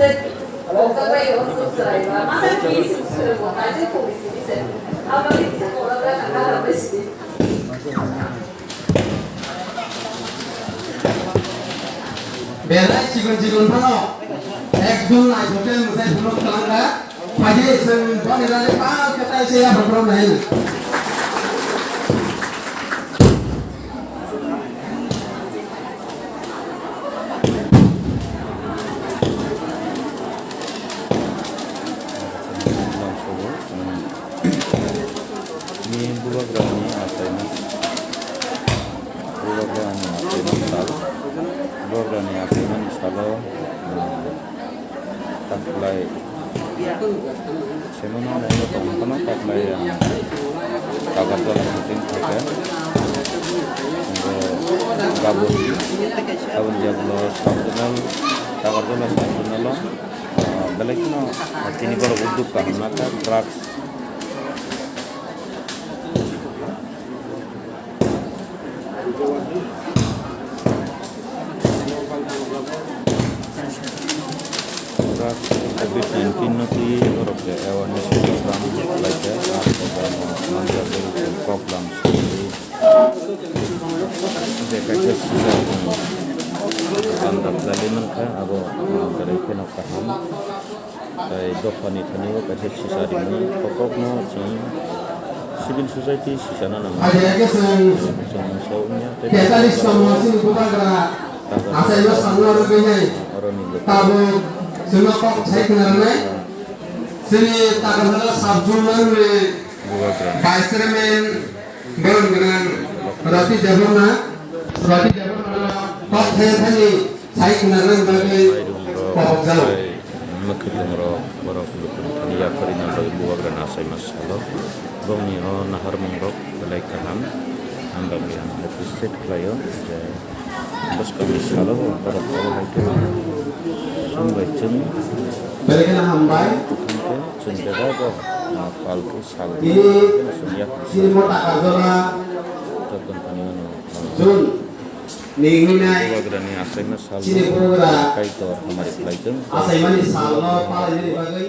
Berai cikun pano, ekdum naik hotel musai buluk telangga, pagi semua nilai pal kata saya berperan lain. Ini buah gerani asainas, buah gerani asainas salo, buah gerani asainas salo, taklay, semua orang itu tentang taklay yang kabar dalam musim kita, gabung jablo sabunal, kabar dalam sabunalo, belakino, ini baru uduk kan, maka drugs. COVID-19 nanti orang awareness program belajar atau menjadi program sendiri. Jadi susah standar lagi nangka abo dari kenok kaham. Dari dofani tani wo kasih susah di mana pokoknya civil society susah nana. Semuanya. Katalis promosi bukan asal itu sangat berbeda. Tahu semua kok saya kenalnya. Sini tak kenal sabjunan le. Baisremen belum dengan roti jabona kok saya kenalnya sebagai pokok jalo. Makanya orang ini ya perinan bagi buah dan asai masalah. Bongni nahar mengrok belai kalam. Anda yang lebih set player. Bos kami salah para itu sampai jam. Balikan hambai. Cenderung apa? Palku salah. Ini mau tak kazola. Contoh panjang. Jun. Ninginai. Buah gerani asai masalah. Sini pura. Kaito hamari player. Asai manis salah paling ini bagai.